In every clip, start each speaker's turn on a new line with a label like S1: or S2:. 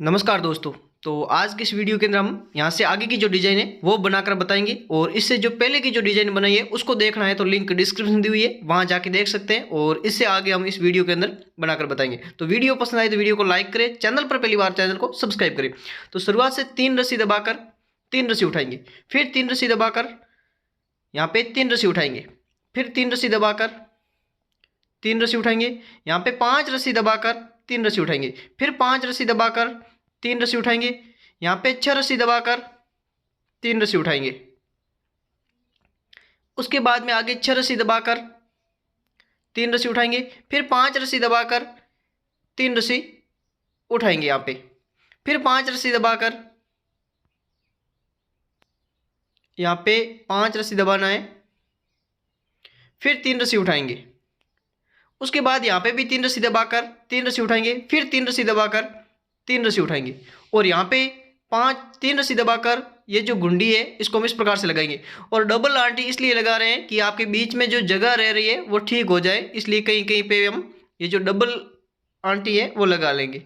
S1: नमस्कार दोस्तों। तो आज के इस वीडियो के अंदर हम यहाँ से आगे की जो डिज़ाइन है वो बनाकर बताएंगे और इससे जो पहले की जो डिज़ाइन बनाई है उसको देखना है तो लिंक डिस्क्रिप्शन दी हुई है, वहाँ जाके देख सकते हैं। और इससे आगे हम इस वीडियो के अंदर बनाकर बताएंगे। तो वीडियो पसंद आए तो वीडियो को लाइक करें, चैनल पर पहली बार चैनल को सब्सक्राइब करें। तो शुरुआत से 3 रस्सी दबाकर 3 रस्सी उठाएंगे, फिर 3 रस्सी दबाकर यहाँ पे 3 रस्सी उठाएंगे, फिर 3 रस्सी दबाकर 3 रस्सी उठाएंगे, यहाँ पे 5 रस्सी दबाकर 3 रस्सी उठाएंगे, फिर 5 रस्सी दबाकर 3 रस्सी उठाएंगे, यहाँ पे 6 रस्सी दबाकर 3 रस्सी उठाएंगे। उसके बाद में आगे 6 रस्सी दबाकर 3 रस्सी उठाएंगे, फिर 5 रस्सी दबाकर 3 रस्सी उठाएंगे, यहाँ पे फिर 5 रस्सी दबाकर यहाँ पे 5 रस्सी दबाना है, फिर 3 रस्सी उठाएंगे। उसके बाद यहाँ पे भी 3 रस्सी दबाकर 3 रस्सी उठाएंगे, फिर 3 रस्सी दबाकर 3 रस्सी उठाएंगे। और यहाँ पे 3 रस्सी दबाकर ये जो गुंडी है इसको हम इस प्रकार से लगाएंगे। और डबल आंटी इसलिए लगा रहे हैं कि आपके बीच में जो जगह रह रही है वो ठीक हो जाए, इसलिए कहीं कहीं पे हम ये जो डबल आंटी है वो लगा लेंगे।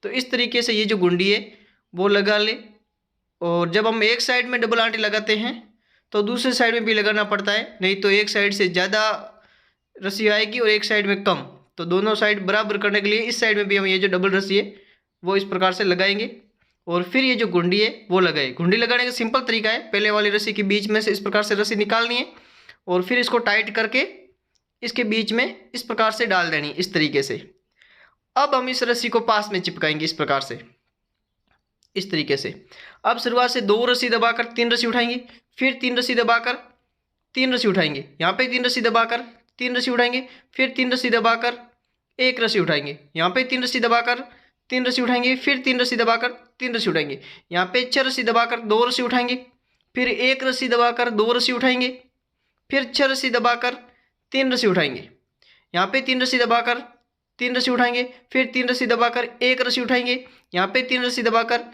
S1: तो इस तरीके से ये जो गुंडी है वो लगा लें। और जब हम एक साइड में डबल आंटी लगाते हैं तो दूसरे साइड में भी लगाना पड़ता है, नहीं तो एक साइड से ज़्यादा रस्सी आएगी और एक साइड में कम। तो दोनों साइड बराबर करने के लिए इस साइड में भी हम ये जो डबल रस्सी है वो इस प्रकार से लगाएंगे। और फिर ये जो गुंडी है वो लगाए। गुंडी लगाने का सिंपल तरीका है, पहले वाली रस्सी के बीच में से इस प्रकार से रस्सी निकालनी है और फिर इसको टाइट करके इसके बीच में इस प्रकार से डाल देनी, इस तरीके से। अब हम इस रस्सी को पास में चिपकाएंगे इस प्रकार से, इस तरीके से। अब शुरुआत से 2 रस्सी दबाकर 3 रस्सी उठाएंगे, फिर 3 रस्सी दबाकर 3 रस्सी उठाएंगे, यहाँ पे 3 रस्सी दबाकर 3 रस्सी उठाएंगे, फिर 3 रस्सी दबाकर 1 रस्सी उठाएंगे, यहाँ पे 3 रस्सी दबाकर 3 रस्सी उठाएंगे, फिर 3 रस्सी दबाकर 3 रस्सी उठाएंगे, यहाँ पे 6 रस्सी दबाकर 2 रस्सी उठाएंगे, फिर 1 रस्सी दबाकर 2 रस्सी उठाएंगे, फिर 6 रस्सी दबाकर 3 रस्सी उठाएंगे, यहाँ पे 3 रस्सी दबाकर 3 रस्सी उठाएंगे, फिर 3 रस्सी दबाकर 1 रस्सी उठाएंगे, यहाँ पे 3 रस्सी दबाकर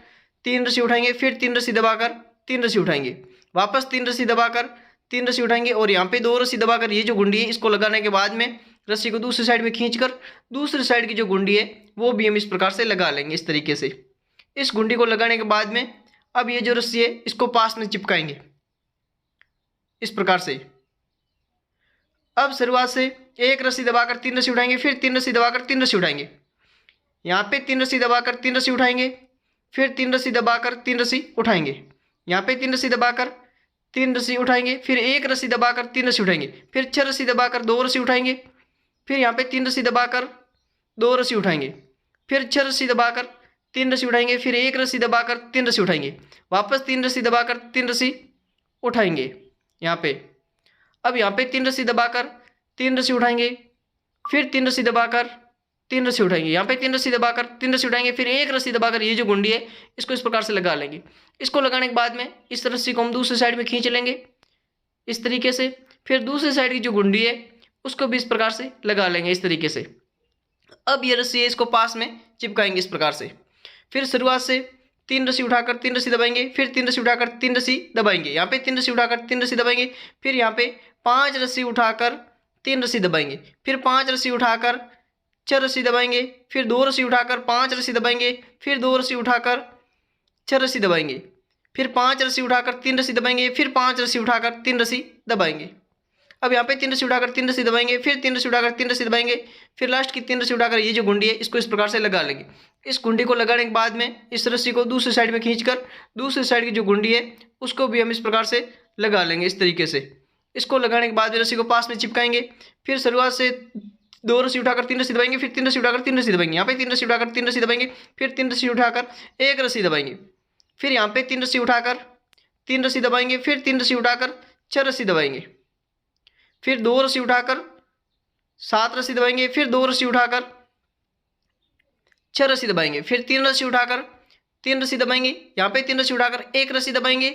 S1: 3 रस्सी उठाएंगे, फिर 3 रस्सी दबाकर 3 रस्सी उठाएंगे, वापस 3 रस्सी दबाकर 3 रस्सी उठाएंगे। और यहाँ पे 2 रस्सी दबाकर ये जो गुंडी है इसको लगाने के बाद में रस्सी को दूसरी साइड में खींचकर दूसरी साइड की जो गुंडी है वो भी हम इस प्रकार से लगा लेंगे, इस तरीके से। इस गुंडी को लगाने के बाद में अब ये जो रस्सी है इसको पास में चिपकाएंगे इस प्रकार से। अब शुरुआत से 1 रस्सी दबाकर 3 रस्सी उठाएंगे, फिर 3 रस्सी दबाकर 3 रस्सी उठाएंगे, यहाँ पे 3 रस्सी दबाकर 3 रस्सी उठाएंगे, फिर 3 रस्सी दबाकर 3 रस्सी उठाएंगे, यहाँ पे 3 रस्सी दबाकर 3 रस्सी उठाएंगे, फिर 1 रस्सी दबाकर 3 रस्सी उठाएंगे, फिर 6 रस्सी दबाकर 2 रस्सी उठाएंगे, फिर यहाँ पे 3 रस्सी दबाकर 2 रस्सी उठाएंगे, फिर 6 रस्सी दबाकर 3 रस्सी उठाएंगे, फिर 1 रस्सी दबाकर 3 रस्सी उठाएंगे, वापस 3 रस्सी दबाकर 3 रस्सी उठाएंगे यहाँ पे। अब यहाँ पे 3 रस्सी दबाकर 3 रस्सी उठाएंगे, फिर 3 रस्सी दबाकर 3 रस्सी उठाएंगे, यहाँ पे 3 रस्सी दबाकर 3 रस्सी उठाएंगे, फिर 1 रस्सी दबाकर ये जो गुंडी है इसको इस प्रकार से लगा लेंगे। इसको लगाने के बाद में इस रस्सी को हम दूसरी साइड में खींच लेंगे इस तरीके से, फिर दूसरी साइड की जो गुंडी है उसको भी इस प्रकार से लगा लेंगे इस तरीके से। अब ये रस्सी है इसको पास में चिपकाएंगे इस प्रकार से। फिर शुरुआत से 3 रस्सी उठाकर 3 रस्सी दबाएंगे, फिर 3 रस्सी उठाकर 3 रस्सी दबाएंगे, यहाँ पे 3 रस्सी उठाकर 3 रस्सी दबाएंगे, फिर यहाँ पे 5 रस्सी उठाकर 3 रस्सी दबाएंगे, फिर 5 रस्सी उठाकर 6 रस्सी दबाएंगे, फिर 2 रस्सी उठाकर 5 रस्सी दबाएंगे, फिर 2 रस्सी उठाकर 6 रस्सी दबाएंगे, फिर 5 रस्सी उठाकर 3 रस्सी दबाएंगे, फिर 5 रस्सी उठाकर 3 रस्सी दबाएंगे। अब यहाँ पे 3 रस्सी उठाकर 3 रस्सी दबाएंगे, फिर 3 रस्सी उठाकर 3 रस्सी दबाएंगे, फिर लास्ट की 3 रस्सी उठाकर ये जो गुंडी है इसको इस प्रकार से लगा लेंगे। इस गुंडी को लगाने के बाद में इस रस्सी को दूसरी साइड में खींचकर दूसरी साइड की जो गुंडी है उसको भी हम इस प्रकार से लगा लेंगे इस तरीके से। इसको लगाने के बाद रस्सी को पास में चिपकाएंगे। फिर शुरुआत से 2 रस्सी उठाकर 3 रस्सी दबाएंगे, फिर 3 रस्सी उठाकर 3 रस्सी दबाएंगे, यहाँ पे 3 रस्सी उठाकर 3 रस्सी दबाएंगे, फिर 3 रस्सी उठाकर 1 रस्सी दबाएंगे, फिर यहाँ पे 3 रस्सी उठाकर 3 रस्सी दबाएंगे, फिर 3 रस्सी उठाकर 6 रस्सी दबाएंगे, फिर 2 रस्सी उठाकर 7 रस्सी दबाएंगे, फिर 2 रस्सी उठाकर 6 रस्सी दबाएंगे, फिर 3 रस्सी उठाकर 3 रस्सी दबाएंगे, यहाँ पे 3 रस्सी उठाकर 1 रस्सी दबाएंगे,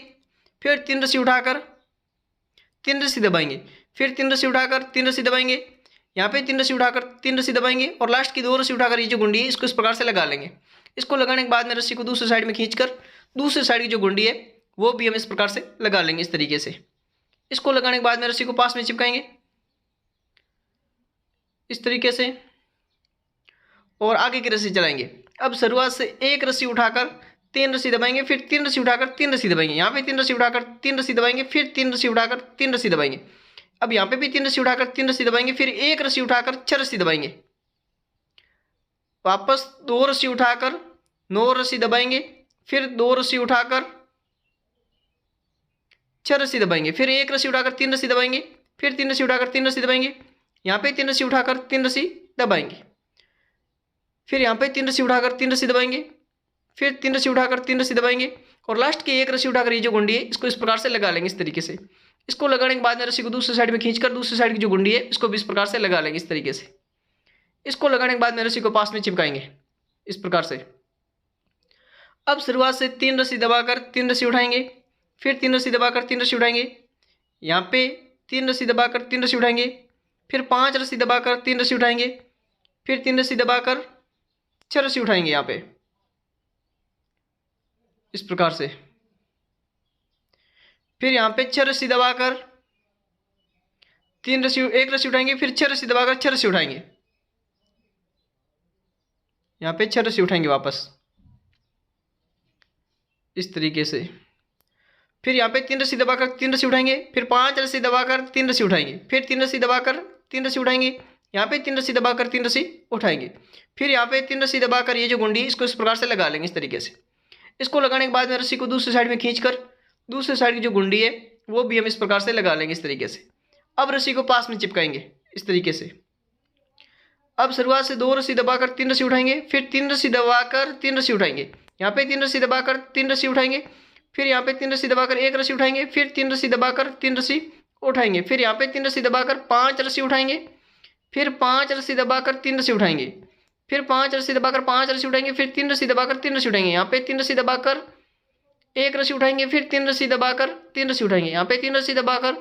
S1: फिर 3 रस्सी उठाकर 3 रस्सी दबाएंगे, फिर 3 रस्सी उठाकर 3 रस्सी दबाएंगे, यहाँ पे 3 रस्सी उठाकर 3 रस्सी दबाएंगे और लास्ट की 2 रस्सी उठाकर ये जो गुंडी है इसको इस प्रकार से लगा लेंगे। इसको लगाने के बाद में रस्सी को दूसरी साइड में खींचकर दूसरी साइड की जो गुंडी है वो भी हम इस प्रकार से लगा लेंगे इस तरीके से। इसको लगाने के बाद में रस्सी को पास में चिपकाएंगे इस तरीके से और आगे की रस्सी चलाएंगे। अब शुरुआत से एक रस्सी उठाकर 3 रस्सी दबाएंगे, फिर 3 रस्सी उठाकर 3 रस्सी दबाएंगे, यहाँ पे 3 रस्सी उठाकर 3 रस्सी दबाएंगे, फिर 3 रस्सी उठाकर 3 रस्सी दबाएंगे। अब यहाँ पे भी 3 रस्सी उठाकर 3 रस्सी दबाएंगे, फिर एक रस्सी उठाकर 6 रस्सी दबाएंगे, वापस 2 रस्सी उठाकर 9 रस्सी दबाएंगे, फिर 2 रस्सी उठाकर 6 रस्सी दबाएंगे, फिर एक रस्सी उठाकर 3 रस्सी दबाएंगे, फिर 3 रस्सी उठाकर 3 रस्सी दबाएंगे, यहाँ पे 3 रस्सी उठाकर 3 रस्सी दबाएंगे, फिर यहाँ पे 3 रस्सी उठाकर 3 रस्सी दबाएंगे, फिर 3 रस्सी उठाकर 3 रस्सी दबाएंगे और लास्ट की एक रस्सी उठाकर ये जो गुंडी है इसको इस प्रकार से लगा लेंगे इस तरीके से। इसको लगाने के बाद में रस्सी को दूसरी साइड में खींचकर दूसरी साइड की जो गुंडी है इसको भी इस प्रकार से लगा लेंगे इस तरीके से। इसको लगाने के बाद में रस्सी को पास में चिपकाएंगे इस प्रकार से। अब शुरुआत से 3 रस्सी दबाकर 3 रस्सी उठाएंगे, फिर 3 रस्सी दबाकर 3 रस्सी उठाएंगे, यहाँ पे 3 रस्सी दबाकर 3 रस्सी उठाएंगे, फिर 5 रस्सी दबाकर 3 रस्सी उठाएंगे, फिर 3 रस्सी दबाकर 6 रस्सी उठाएंगे यहाँ पे इस प्रकार से। फिर यहाँ पे 6 रस्सी दबाकर 3 रस्सी एक रस्सी उठाएंगे, फिर 6 रस्सी दबाकर 6 रस्सी उठाएंगे, यहाँ पे 6 रस्सी उठाएंगे वापस इस तरीके से। फिर यहाँ पे 3 रस्सी दबाकर 3 रस्सी उठाएंगे, फिर 5 रस्सी दबाकर 3 रस्सी उठाएंगे, फिर 3 रस्सी दबाकर 3 रस्सी उठाएंगे, यहाँ पे 3 रस्सी दबाकर 3 रस्सी उठाएंगे, फिर यहाँ पे 3 रस्सी दबाकर ये जो गुंडी है इसको इस प्रकार से लगा लेंगे इस तरीके से। इसको लगाने के बाद में रस्सी को दूसरी साइड में खींचकर दूसरी साइड की जो गुंडी है वो भी हम इस प्रकार से लगा लेंगे इस तरीके से। अब रस्सी को पास में चिपकाएंगे इस तरीके से। अब शुरुआत से 2 रस्सी दबाकर 3 रस्सी उठाएंगे, फिर 3 रस्सी दबाकर 3 रस्सी उठाएंगे, यहाँ पे 3 रस्सी दबाकर 3 रस्सी उठाएंगे, फिर यहाँ पे 3 रस्सी दबाकर 1 रस्सी उठाएंगे, फिर 3 रस्सी दबाकर 3 रस्सी उठाएंगे, फिर यहाँ पे 3 रस्सी दबाकर 5 रस्सी उठाएंगे, फिर 5 रस्सी दबाकर 3 रस्सी उठाएंगे, फिर 5 रस्सी दबाकर 5 रस्सी उठाएंगे, फिर 3 रस्सी दबाकर 3 रस्सी उठाएंगे, यहाँ पे 3 रस्सी दबाकर 1 रस्सी उठाएंगे, फिर 3 रस्सी दबाकर 3 रस्सी उठाएंगे, यहाँ पे 3 रस्सी दबाकर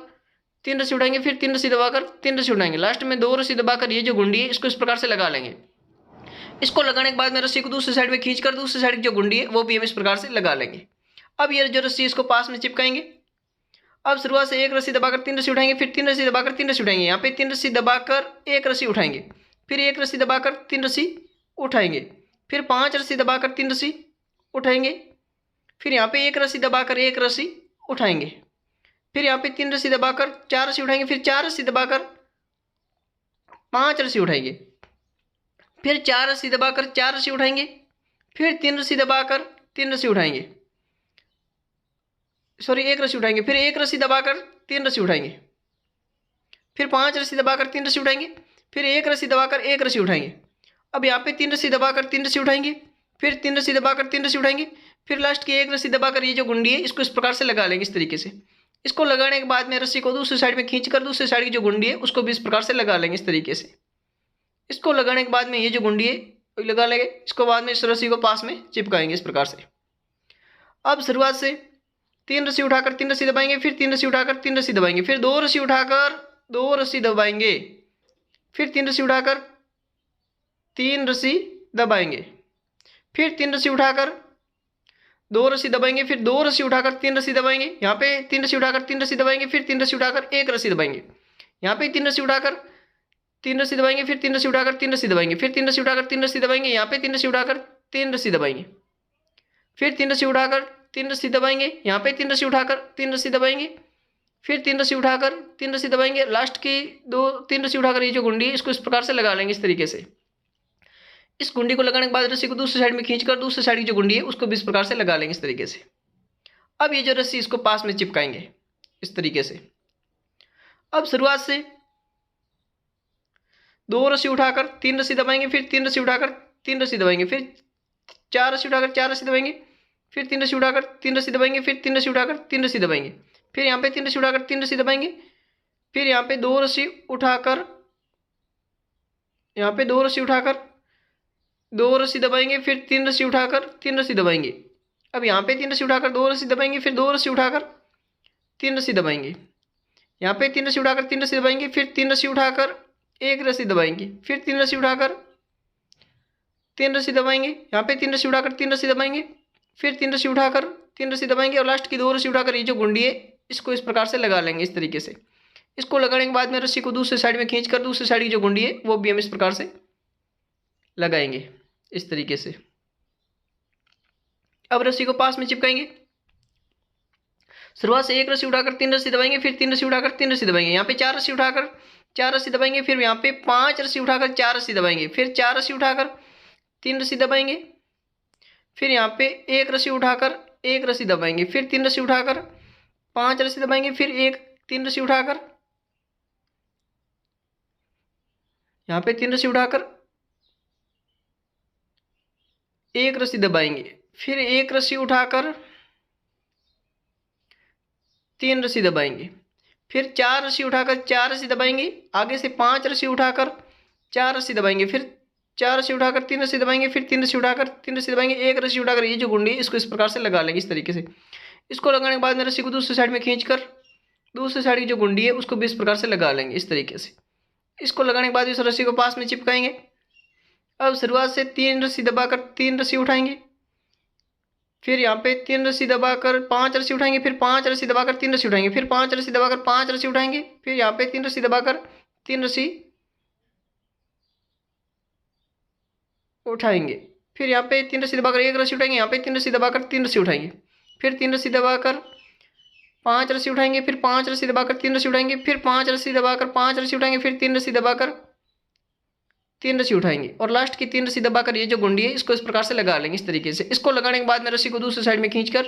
S1: 3 रस्सी उठाएंगे, फिर 3 रस्सी दबाकर 3 रस्सी उठाएंगे, लास्ट में 2 रस्सी दबाकर ये जो गुंडी है इसको इस प्रकार से लगा लेंगे। इसको लगाने के बाद में रस्सी को दूसरी साइड में खींचकर दूसरी साइड की जो गुंडी है वो भी हम इस प्रकार से लगा लेंगे। अब ये जो रस्सी इसको पास में चिपकाएंगे। अब शुरुआत से 1 रस्सी दबाकर 3 रस्सी उठाएंगे, फिर 3 रस्सी दबाकर 3 रस्सी उठाएंगे, यहाँ पे 3 रस्सी दबाकर 1 रस्सी उठाएंगे, फिर 1 रस्सी दबाकर 3 रस्सी उठाएंगे, फिर 5 रस्सी दबाकर 3 रस्सी उठाएंगे, फिर यहाँ पे 1 रस्सी दबाकर 1 रस्सी उठाएंगे, फिर यहाँ पे 3 रस्सी दबाकर 4 रस्सी उठाएंगे, फिर 4 रस्सी दबाकर 5 रस्सी उठाएंगे, फिर 4 रस्सी दबाकर 4 रस्सी उठाएंगे, फिर 3 रस्सी दबाकर 3 रस्सी उठाएंगे, सॉरी 1 रस्सी उठाएंगे, फिर 1 रस्सी दबाकर 3 रस्सी उठाएंगे, फिर 5 रस्सी दबाकर 3 रस्सी उठाएंगे, फिर 1 रस्सी दबाकर 1 रस्सी उठाएंगे। अब यहाँ पे 3 रस्सी दबाकर 3 रस्सी उठाएंगे, फिर 3 रस्सी दबाकर 3 रस्सी उठाएंगे, फिर लास्ट की 1 रस्सी दबाकर ये जो गुंडी है इसको इस प्रकार से लगा लेंगे इस तरीके से। इसको लगाने के बाद में रस्सी को दूसरी साइड में खींचकर दूसरी साइड की जो गुंडी है उसको भी इस प्रकार से लगा लेंगे इस तरीके से। इसको लगाने के बाद में ये जो गुंडी है लगा लेंगे, इसको बाद में इस रस्सी को पास में चिपकाएंगे इस प्रकार से। अब शुरुआत से 3 रस्सी उठाकर 3 रस्सी दबाएंगे, फिर 3 रस्सी उठाकर 3 रस्सी दबाएंगे, फिर 2 रस्सी उठाकर 2 रस्सी दबाएंगे, फिर 3 रस्सी उठाकर 3 रस्सी दबाएंगे, फिर 3 रस्सी उठाकर 2 रस्सी दबाएंगे, फिर 2 रस्सी उठाकर 3 रस्सी दबाएंगे, यहाँ पे 3 रस्सी उठाकर 3 रस्सी दबाएंगे, फिर 3 रस्सी उठाकर 1 रस्सी दबाएंगे, यहाँ पे 3 रस्सी उठाकर 3 रस्सी दबाएंगे, फिर 3 रस्सी उठाकर 3 रस्सी दबाएंगे, फिर 3 रस्सी उठाकर 3 रस्सी दबाएंगे, यहाँ पे 3 रस्सी उठाकर 3 रस्सी दबाएंगे, फिर 3 रस्सी उठाकर 3 रस्सी दबाएंगे, यहाँ पे 3 रस्सी उठाकर 3 रस्सी दबाएंगे, फिर 3 रस्सी उठाकर 3 रस्सी दबाएंगे, लास्ट की 3 रस्सी उठाकर ये जो गुंडी है इसको इस प्रकार से लगा लेंगे इस तरीके से। इस गुंडी को लगाने के बाद रस्सी को दूसरी साइड में खींचकर दूसरी साइड की जो गुंडी है उसको भी इस प्रकार से लगा लेंगे इस तरीके से। अब ये जो रस्सी इसको पास में चिपकाएंगे इस तरीके से। अब शुरुआत से 2 रस्सी उठाकर 3 रस्सी दबाएंगे, फिर 3 रस्सी उठाकर 3 रस्सी दबाएंगे, फिर 4 रस्सी उठाकर 4 रस्सी दबाएंगे, फिर 3 रस्सी उठाकर 3 रस्सी दबाएंगे, फिर 3 रस्सी उठाकर 3 रस्सी दबाएंगे, फिर यहाँ पे 3 रस्सी उठाकर 3 रस्सी दबाएंगे, फिर यहाँ पे 2 रस्सी उठाकर 2 रस्सी दबाएंगे, फिर 3 रस्सी उठाकर 3 रस्सी दबाएंगे। अब यहाँ पे 3 रस्सी उठाकर 2 रस्सी दबाएंगे, फिर 2 रस्सी उठाकर 3 रस्सी दबाएंगे, यहाँ पे 3 रस्सी उठाकर 3 रस्सी दबाएंगे, फिर 3 रस्सी उठाकर 1 रस्सी दबाएंगे, फिर 3 रस्सी उठाकर 3 रस्सी दबाएंगे, यहाँ पे 3 रस्सी उठाकर 3 रस्सी दबाएंगे, फिर 3 रस्सी उठाकर 3 रस्सी दबाएंगे और लास्ट की 2 रस्सी उठाकर ये जो गुंडी है इसको इस प्रकार से लगा लेंगे इस तरीके से। इसको लगाने के बाद में रस्सी को दूसरी साइड में खींचकर दूसरी साइड की जो गुंडी है वो भी हम इस प्रकार से लगाएंगे इस तरीके से। अब रस्सी को पास में चिपकाएंगे। शुरुआत से एक रस्सी उठाकर 3 रस्सी दबाएंगे, फिर 3 रस्सी उठाकर 3 रस्सी दबाएंगे, यहाँ पे 4 रस्सी उठाकर 4 रस्सी दबाएंगे, फिर यहाँ पे 5 रस्सी उठाकर 4 रस्सी दबाएंगे, फिर 4 रस्सी उठाकर 3 रस्सी दबाएंगे, फिर यहाँ पे 1 रस्सी उठाकर 1 रस्सी दबाएंगे, फिर 3 रस्सी उठाकर 5 रस्सी दबाएंगे, फिर 3 रस्सी उठाकर यहाँ पे 3 रस्सी उठाकर 1 रस्सी दबाएंगे, फिर 1 रस्सी उठाकर 3 रस्सी दबाएंगे, फिर 4 रस्सी उठाकर 4 रस्सी दबाएंगे, आगे से 5 रस्सी उठाकर 4 रस्सी दबाएंगे, फिर 4 रस्सी उठाकर 3 रस्सी दबाएंगे, फिर 3 रस्सी उठाकर 3 रस्सी दबाएंगे, 1 रस्सी उठाकर ये जो गुंडी है इसको इस प्रकार से लगा लेंगे इस तरीके से। इसको लगाने के बाद में रस्सी को दूसरी साइड में खींचकर दूसरी साइड की जो गुंडी है उसको भी इस प्रकार से लगा लेंगे इस तरीके से। इसको लगाने के बाद इस रस्सी को पास में चिपकाएंगे। अब शुरुआत से 3 रस्सी दबाकर 3 रस्सी उठाएंगे, फिर यहाँ पे 3 रस्सी दबाकर 5 रस्सी उठाएंगे, फिर 5 रस्सी दबाकर 3 रस्सी उठाएंगे, फिर 5 रस्सी दबाकर 5 रस्सी उठाएंगे, फिर यहाँ पे 3 रस्सी दबाकर 3 रस्सी उठाएंगे, फिर यहाँ पे 3 रस्सी दबाकर 1 रस्सी उठाएंगे, यहाँ पे 3 रस्सी दबाकर 3 रस्सी उठाएंगे, फिर 3 रस्सी दबाकर 5 रस्सी उठाएंगे, फिर 5 रस्सी दबाकर 3 रस्सी उठाएंगे, फिर 5 रस्सी दबाकर 5 रस्सी उठाएंगे, फिर 3 रस्सी दबाकर 3 रस्सी उठाएंगे और लास्ट की 3 रस्सी दबाकर ये जो गुंडी है इसको इस प्रकार से लगा लेंगे इस तरीके से। इसको लगाने के बाद में रस्सी को दूसरी साइड में खींचकर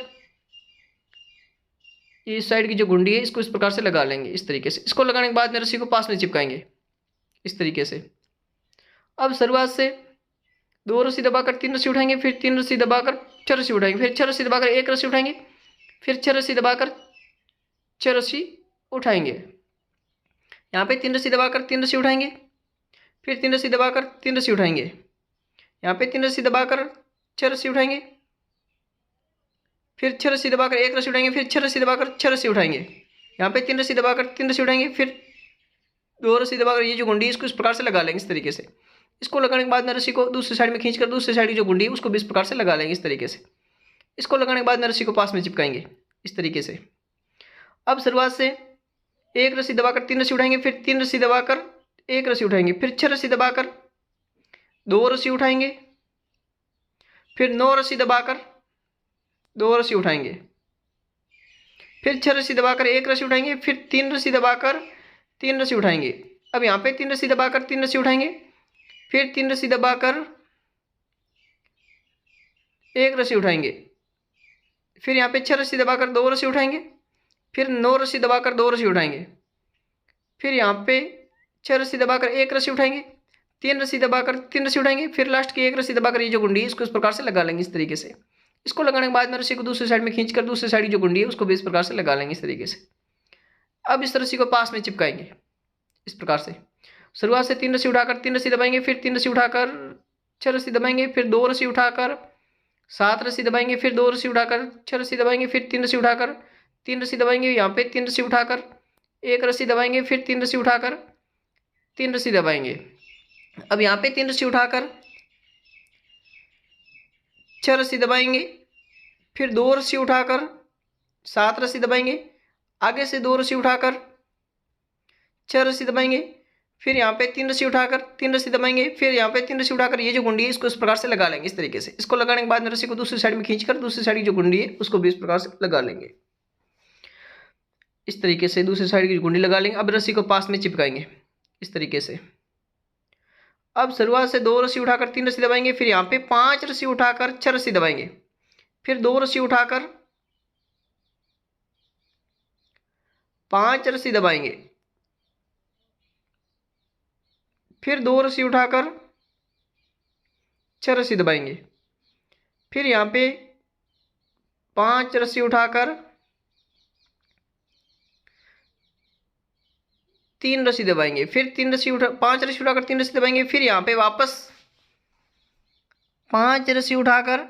S1: इस साइड की जो गुंडी है इसको इस प्रकार से लगा लेंगे इस तरीके से। इसको लगाने के बाद में रस्सी को पास में चिपकाएंगे इस तरीके से। अब शुरुआत से 2 रस्सी दबाकर 3 रस्सी उठाएंगे, फिर 3 रस्सी दबाकर 6 रस्सी उठाएंगे, फिर 6 रस्सी दबाकर 1 रस्सी उठाएंगे, फिर 6 रस्सी दबाकर 6 रस्सी उठाएंगे, यहाँ पे 3 रस्सी दबाकर 3 रस्सी उठाएंगे, फिर 3 रस्सी दबाकर 3 रस्सी उठाएंगे, यहाँ पे 3 रस्सी दबाकर 6 रस्सी उठाएंगे, फिर 6 रस्सी दबाकर 1 रस्सी उठाएंगे, फिर 6 रस्सी दबाकर 6 रस्सी उठाएंगे, यहाँ पे 3 रस्सी दबाकर 3 रस्सी उठाएंगे, फिर 2 रस्सी दबाकर ये जो गुंडी इसको इस प्रकार से लगा लेंगे इस तरीके से। इसको लगाने के बाद में रस्सी को दूसरी साइड में खींचकर दूसरी साइड की जो गुंडी है उसको भी इस प्रकार से लगा लेंगे इस तरीके से। इसको लगाने के बाद में रस्सी को पास में चिपकाएंगे इस तरीके से। अब शुरुआत से 1 रस्सी दबाकर 3 रस्सी उठाएंगे, फिर 3 रस्सी दबाकर 1 रस्सी उठाएंगे, फिर 6 रस्सी दबाकर 2 रस्सी उठाएंगे, फिर 9 रस्सी दबाकर 2 रस्सी उठाएंगे, फिर 6 रस्सी दबाकर 1 रस्सी उठाएंगे, फिर 3 रस्सी दबाकर 3 रस्सी उठाएंगे। अब यहाँ पे 3 रस्सी दबाकर 3 रस्सी उठाएंगे, फिर 3 रस्सी दबाकर 1 रस्सी उठाएंगे, फिर यहाँ पे 6 रस्सी दबाकर 2 रस्सी उठाएंगे, फिर 9 रस्सी दबाकर 2 रस्सी उठाएंगे, फिर यहाँ पे 6 रस्सी दबाकर 1 रस्सी उठाएंगे, 3 रस्सी दबाकर 3 रस्सी उठाएंगे, फिर लास्ट की 1 रस्सी दबाकर ये जो गुंडी है इसको इस प्रकार से लगा लेंगे इस तरीके से। इसको लगाने के बाद में रस्सी को दूसरी साइड में खींचकर दूसरी साइड की जो गुंडी है उसको भी इस प्रकार से लगा लेंगे इस तरीके से। अब इस रस्सी को पास में चिपकाएंगे इस प्रकार से। शुरुआत से 3 रस्सी उठाकर 3 रस्सी दबाएंगे, फिर 3 रस्सी उठाकर 6 रस्सी दबाएंगे, फिर 2 रस्सी उठाकर 7 रस्सी दबाएंगे, फिर 2 रस्सी उठाकर 6 रस्सी दबाएंगे, फिर 3 रस्सी उठाकर 3 रस्सी दबाएंगे, यहाँ पे 3 रस्सी उठाकर 1 रस्सी दबाएंगे, फिर 3 रस्सी उठाकर 3 रस्सी दबाएंगे। अब यहाँ पे 3 रस्सी उठाकर 6 रस्सी दबाएंगे, फिर 2 रस्सी उठाकर 7 रस्सी दबाएंगे, आगे से 2 रस्सी उठाकर 6 रस्सी दबाएंगे, फिर यहाँ पे 3 रस्सी उठाकर 3 रस्सी दबाएंगे, फिर यहाँ पे 3 रस्सी उठाकर ये जो गुंडी है इसको इस प्रकार से लगा लेंगे इस तरीके से। इसको लगाने के बाद में रस्सी को दूसरी साइड में खींचकर दूसरी साइड की जो गुंडी है उसको भी इस प्रकार से लगा लेंगे इस तरीके से। दूसरी साइड की गुंडी लगा लेंगे। अब रस्सी को पास में चिपकाएंगे इस तरीके से। अब शुरुआत से 2 रस्सी उठाकर 3 रस्सी दबाएंगे, फिर यहाँ पे 5 रस्सी उठाकर 6 रस्सी दबाएंगे, फिर 2 रस्सी उठाकर 5 रस्सी दबाएंगे, फिर 2 रस्सी उठाकर 6 रस्सी दबाएंगे, फिर यहाँ पे 5 रस्सी उठाकर 3 रस्सी दबाएंगे, फिर 5 रस्सी उठाकर 3 रस्सी दबाएंगे, फिर यहाँ पे वापस 5 रस्सी उठाकर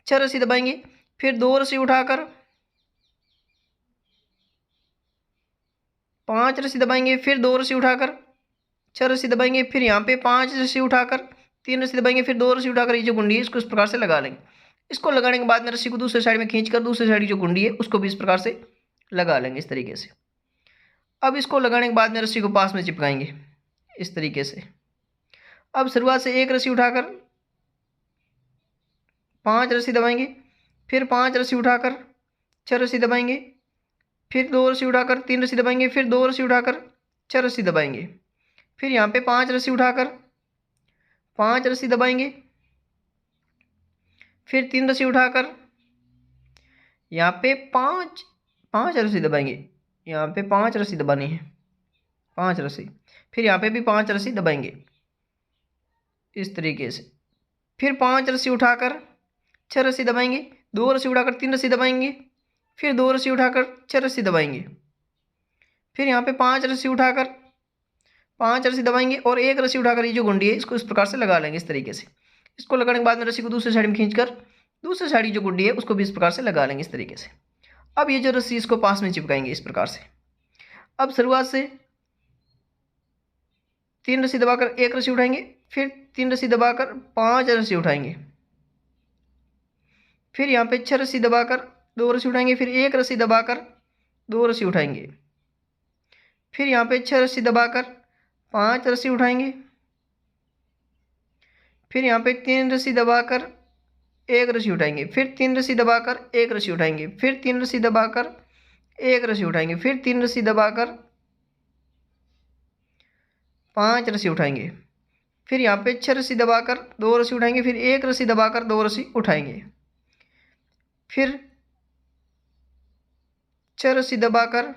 S1: 6 रस्सी दबाएंगे, फिर 2 रस्सी उठाकर 5 रस्सी दबाएंगे, फिर 2 रस्सी उठाकर 6 रस्सी दबाएंगे, फिर यहाँ पे 5 रस्सी उठाकर 3 रस्सी दबाएंगे, फिर 2 रस्सी उठाकर ये जो गुंडी है इसको इस प्रकार से लगा लेंगे। इसको लगाने के बाद में रस्सी को दूसरी साइड में खींचकर दूसरी साइड की जो गुंडी है उसको भी इस प्रकार से लगा लेंगे इस तरीके से। अब इसको लगाने के बाद में रस्सी को पास में चिपकाएंगे इस तरीके से। अब शुरुआत से 1 रस्सी उठाकर 5 रस्सी दबाएंगे, फिर 5 रस्सी उठाकर 6 रस्सी दबाएंगे, फिर 2 रस्सी उठाकर 3 रस्सी दबाएंगे, फिर 2 रस्सी उठाकर 6 रस्सी दबाएंगे, फिर यहाँ पे 5 रस्सी उठाकर 5 रस्सी दबाएंगे, फिर 3 रस्सी उठाकर यहाँ पे 5 रस्सी दबाएंगे, यहाँ पे 5 रस्सी दबानी है, 5 रस्सी, फिर यहाँ पे भी 5 रस्सी दबाएंगे इस तरीके से, फिर 5 रस्सी उठाकर 6 रस्सी दबाएंगे, 2 रस्सी उठाकर 3 रस्सी दबाएंगे, फिर 2 रस्सी उठाकर 6 रस्सी दबाएंगे, फिर यहाँ पे 5 रस्सी उठाकर 5 रस्सी दबाएंगे और 1 रस्सी उठाकर ये जो गुंडी है इसको इस प्रकार से लगा लेंगे इस तरीके से। इसको लगाने के बाद में रस्सी को दूसरी साइड में खींचकर दूसरी साइड की जो गुंडी है उसको भी इस प्रकार से लगा लेंगे इस तरीके से। अब ये जो रस्सी इसको पास में चिपकाएंगे इस प्रकार से। अब शुरुआत से 3 रस्सी दबाकर 1 रस्सी उठाएंगे, फिर 3 रस्सी दबाकर 5 रस्सी उठाएंगे, फिर यहाँ पे 6 रस्सी दबाकर 2 रस्सी उठाएंगे, फिर 1 रस्सी दबाकर 2 रस्सी उठाएंगे, फिर यहाँ पे 6 रस्सी दबाकर 5 रस्सी उठाएंगे, फिर यहाँ पे 3 रस्सी दबाकर 1 रस्सी उठाएंगे, फिर 3 रस्सी दबाकर 1 रस्सी उठाएंगे, फिर 3 रस्सी दबाकर 1 रस्सी उठाएंगे, फिर 3 रस्सी दबाकर 5 रस्सी उठाएंगे, फिर यहाँ पे 6 रस्सी दबाकर 2 रस्सी उठाएंगे, फिर 1 रस्सी दबाकर 2 रस्सी उठाएंगे, फिर 6 रस्सी दबाकर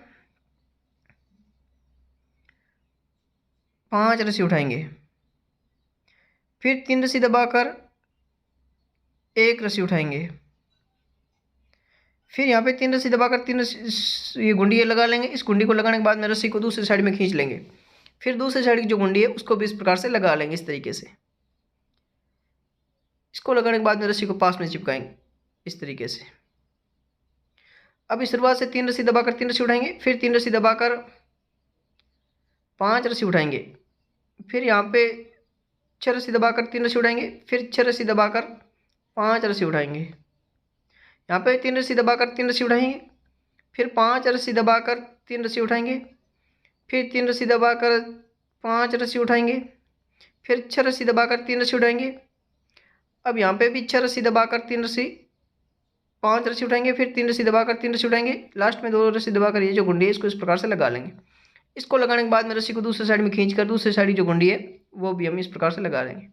S1: 5 रस्सी उठाएंगे, फिर 3 रस्सी दबाकर 1 रस्सी उठाएंगे, फिर यहाँ पे 3 रस्सी दबाकर 3 रस्सी ये गुंडी लगा लेंगे। इस गुंडी को लगाने के बाद में रस्सी को दूसरी साइड में खींच लेंगे, फिर दूसरी साइड की जो गुंडी है उसको भी इस प्रकार से लगा लेंगे इस तरीके से। इसको लगाने के बाद में रस्सी को पास में चिपकाएंगे इस तरीके से। अभी शुरुआत से 3 रस्सी दबाकर 3 रस्सी उठाएंगे, फिर 3 रस्सी दबाकर 5 रस्सी उठाएंगे, फिर यहाँ पे 6 रस्सी दबाकर 3 रस्सी उठाएंगे, फिर 6 रस्सी दबाकर 5 रस्सी उठाएंगे, यहाँ पे 3 रस्सी दबाकर 3 रस्सी उठाएंगे, फिर 5 रस्सी दबाकर 3 रस्सी उठाएंगे, फिर 3 रस्सी दबाकर 5 रस्सी उठाएंगे, फिर 6 रस्सी दबाकर 3 रस्सी उठाएंगे। अब यहाँ पे भी 6 रस्सी दबाकर 3 रस्सी 5 रस्सी उठाएंगे, फिर 3 रस्सी दबाकर 3 रस्सी उठाएंगे, लास्ट में 2 रस्सी दबाकर ये जो गुंडी है इसको इस प्रकार से लगा लेंगे। इसको लगाने के बाद में रस्सी को दूसरी साइड में खींचकर दूसरी साइड की जो गुंडी है वो भी हम इस प्रकार से लगा लेंगे।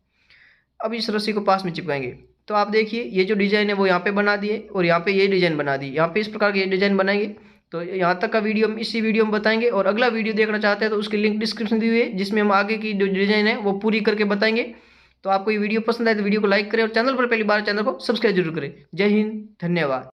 S1: अब इस रस्सी को पास में चिपकाएंगे। तो आप देखिए ये जो डिज़ाइन है वो यहाँ पे बना दिए और यहाँ पे ये डिज़ाइन बना दी, यहाँ पे इस प्रकार के ये डिज़ाइन बनाएंगे। तो यहाँ तक का वीडियो हम इसी वीडियो में बताएंगे और अगला वीडियो देखना चाहते हैं तो उसकी लिंक डिस्क्रिप्शन दी हुई है जिसमें हम आगे की जो डिज़ाइन है वो पूरी करके बताएंगे। तो आपको ये वीडियो पसंद आए तो वीडियो को लाइक करें और चैनल पर पहली बार चैनल को सब्सक्राइब जरूर करें। जय हिंद, धन्यवाद।